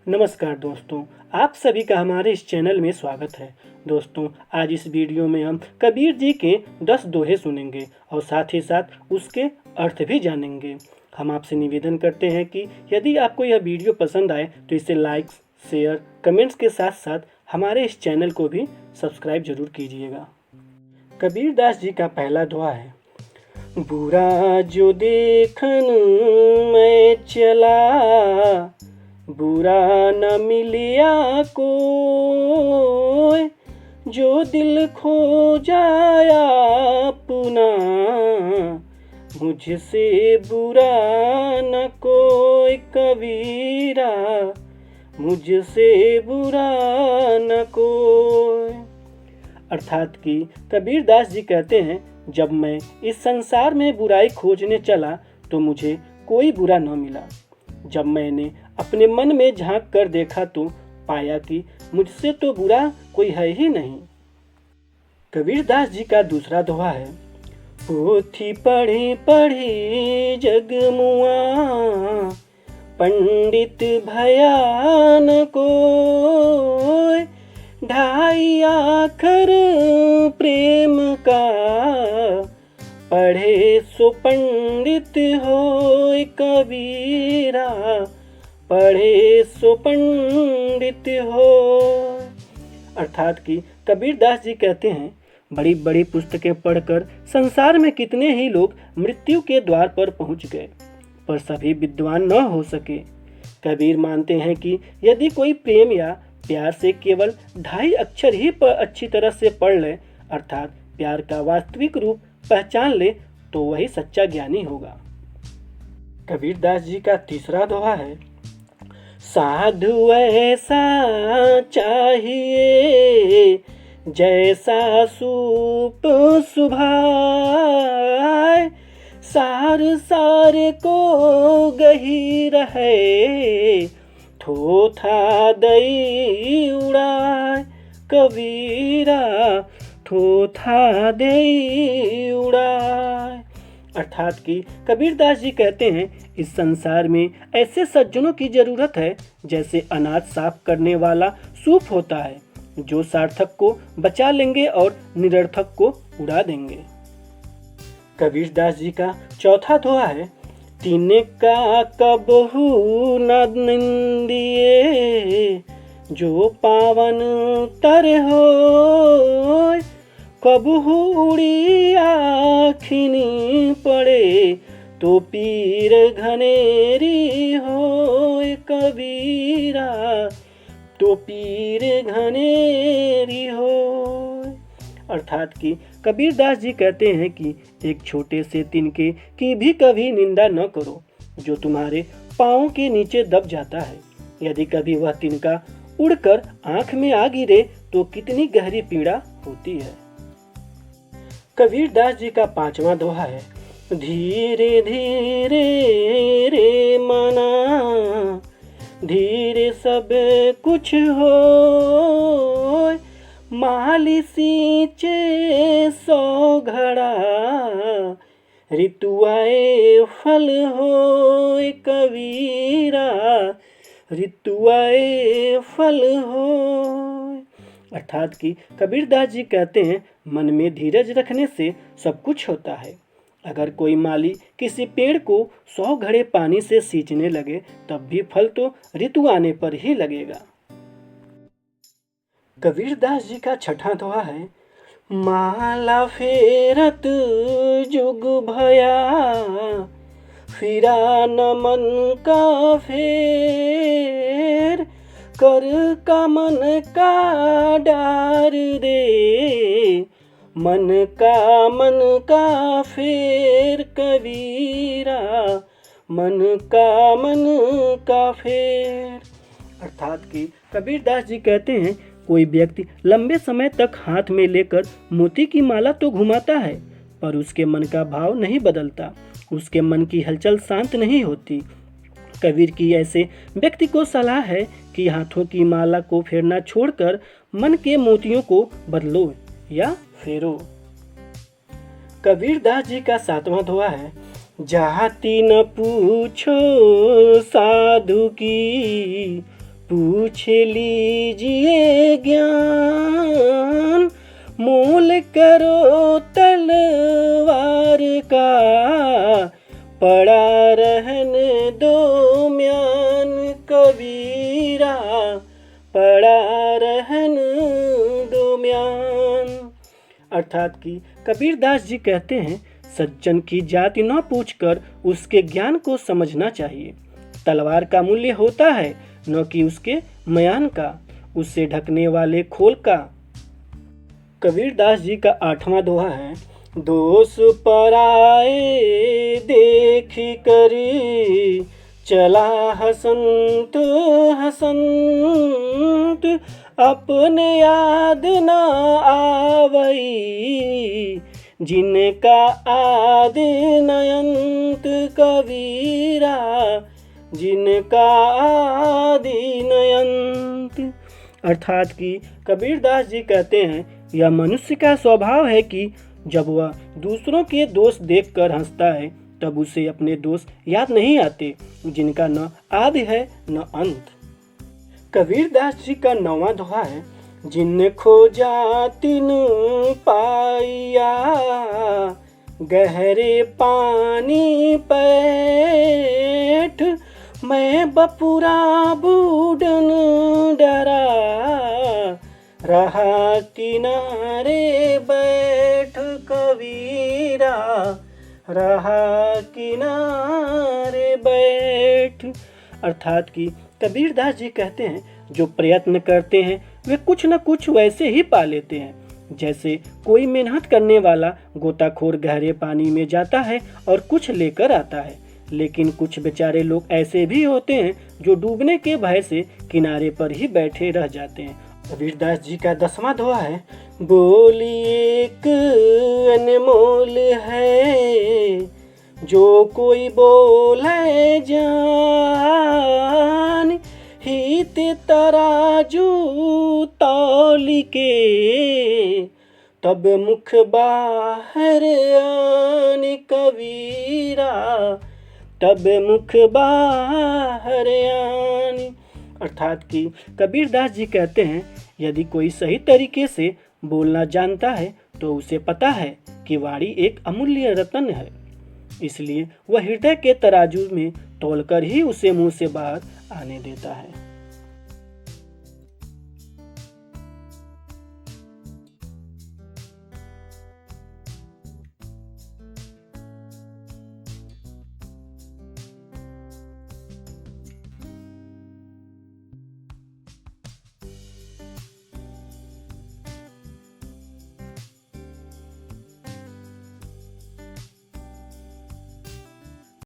नमस्कार दोस्तों, आप सभी का हमारे इस चैनल में स्वागत है। दोस्तों, आज इस वीडियो में हम कबीर जी के 10 दोहे सुनेंगे और साथ ही साथ उसके अर्थ भी जानेंगे। हम आपसे निवेदन करते हैं कि यदि आपको यह वीडियो पसंद आए तो इसे लाइक, शेयर, कमेंट्स के साथ साथ हमारे इस चैनल को भी सब्सक्राइब जरूर कीजिएगा। कबीर दास जी का पहला दोहा है। बुरा जो देखन मैं चला, बुरा न मिलिया कोई, जो दिल खो जाया अपना, मुझसे बुरा न कोई कबीरा, मुझसे बुरा न कोई। अर्थात कि कबीर दास जी कहते हैं, जब मैं इस संसार में बुराई खोजने चला तो मुझे कोई बुरा न मिला। जब मैंने अपने मन में झांक कर देखा तो पाया कि मुझसे तो बुरा कोई है ही नहीं। कबीर दास जी का दूसरा दोहा है। पोथी पढ़ी पढ़ी जग मुआ, पंडित भया न कोई, ढाई आखर प्रेम का, पढ़े सो पंडित होय कबीरा, पढ़े सो पंडित हो। अर्थात कि कबीर दास जी कहते हैं, बड़ी बड़ी पुस्तकें पढ़कर संसार में कितने ही लोग मृत्यु के द्वार पर पहुंच गए, पर सभी विद्वान न हो सके। कबीर मानते हैं कि यदि कोई प्रेम या प्यार से केवल 2.5 अक्षर ही पर अच्छी तरह से पढ़ ले, अर्थात प्यार का वास्तविक रूप पहचान ले, तो वही सच्चा ज्ञानी होगा। कबीर दास जी का तीसरा दोहा है। साधु ऐसा चाहिए, जैसा सूप सुभाए, सार सार को गहीर है, थोथा दई उड़ाए कबीरा, थोथा दई उड़ाए। अर्थात कि कबीर दास जी कहते हैं, इस संसार में ऐसे सज्जनों की जरूरत है जैसे अनाज साफ करने वाला सूप होता है, जो सार्थक को बचा लेंगे और निरर्थक को उड़ा देंगे। कबीर दास जी का चौथा दोहा है। तिने का कबहू न निंदिए, जो पावन तर हो, कबहू उड़ी आखिनी पड़े, तो पीर घनेरी होय कबीरा, तो पीर घनेरी होय। अर्थात कि कबीर दास जी कहते हैं कि एक छोटे से तिनके की भी कभी निंदा न करो, जो तुम्हारे पाँव के नीचे दब जाता है। यदि कभी वह तिनका उड़कर आंख में आ गिरे तो कितनी गहरी पीड़ा होती है। कबीर दास जी का पांचवा दोहा है। धीरे धीरे रे मना, धीरे सब कुछ हो, माली सींचे 100 घड़ा, ऋतु आए फल होय कबीरा, ऋतु आए फल होय। अर्थात कि कबीर दास जी कहते हैं, मन में धीरज रखने से सब कुछ होता है। अगर कोई माली किसी पेड़ को 100 घड़े पानी से सींचने लगे, तब भी फल तो ऋतु आने पर ही लगेगा। कबीर दास जी का छठा दोहा है। माला फेरत जुग भया, फिरा न मन का फेर, कर का मन का डार दे, मन का फेर कबीरा, मन का फेर। अर्थात कि कबीर दास जी कहते हैं, कोई व्यक्ति लंबे समय तक हाथ में लेकर मोती की माला तो घुमाता है, पर उसके मन का भाव नहीं बदलता, उसके मन की हलचल शांत नहीं होती। कबीर की ऐसे व्यक्ति को सलाह है कि हाथों की माला को फेरना छोड़कर मन के मोतियों को बदलो या फेरो। कबीर दास जी का 7वां दोहा है। जाति न पूछो साधु की, पूछ लीजिए ज्ञान, मोल करो तलवार का, पड़ा रहन दो म्यान कबीरा, पड़ा रहन दो म्यान। अर्थात कि कबीरदास जी कहते हैं, सज्जन की जाति न पूछकर उसके ज्ञान को समझना चाहिए। तलवार का मूल्य होता है न कि उसके म्यान का, उससे ढकने वाले खोल का। कबीरदास जी का 8वां दोहा है, दोष पराए देखी करी, चला हसंत हसंत, अपने याद न आवई, जिनका आदि नयंत कबीरा, जिनका आदि नयंत। अर्थात कि कबीरदास जी कहते हैं, यह मनुष्य का स्वभाव है कि जब वह दूसरों के दोष देखकर हंसता है तब उसे अपने दोष याद नहीं आते, जिनका न आदि है न अंत। कबीरदास जी का 9वां दोहा है, जिन खोजा तिन पाइया, गहरे पानी पैठ, मैं बपुरा बूढ़न डरा, रहा किनारे बैठ कबीरा, रहा किनारे बैठ। अर्थात कि कबीरदास जी कहते हैं, जो प्रयत्न करते हैं वे कुछ न कुछ वैसे ही पा लेते हैं। जैसे कोई मेहनत करने वाला गोताखोर गहरे पानी में जाता है और कुछ लेकर आता है, लेकिन कुछ बेचारे लोग ऐसे भी होते हैं जो डूबने के भय से किनारे पर ही बैठे रह जाते हैं। कबीरदास जी का 10वां दोहा है, बोली एक अनमोल है, जो कोई बोले जान, हित तराजू तौली के, तब मुख बाहर आन कबीरा, तब मुख बाहर आन। अर्थात कि कबीरदास जी कहते हैं, यदि कोई सही तरीके से बोलना जानता है तो उसे पता है कि वाणी एक अमूल्य रत्न है, इसलिए वह हृदय के तराजू में तोलकर ही उसे मुंह से बाहर आने देता है।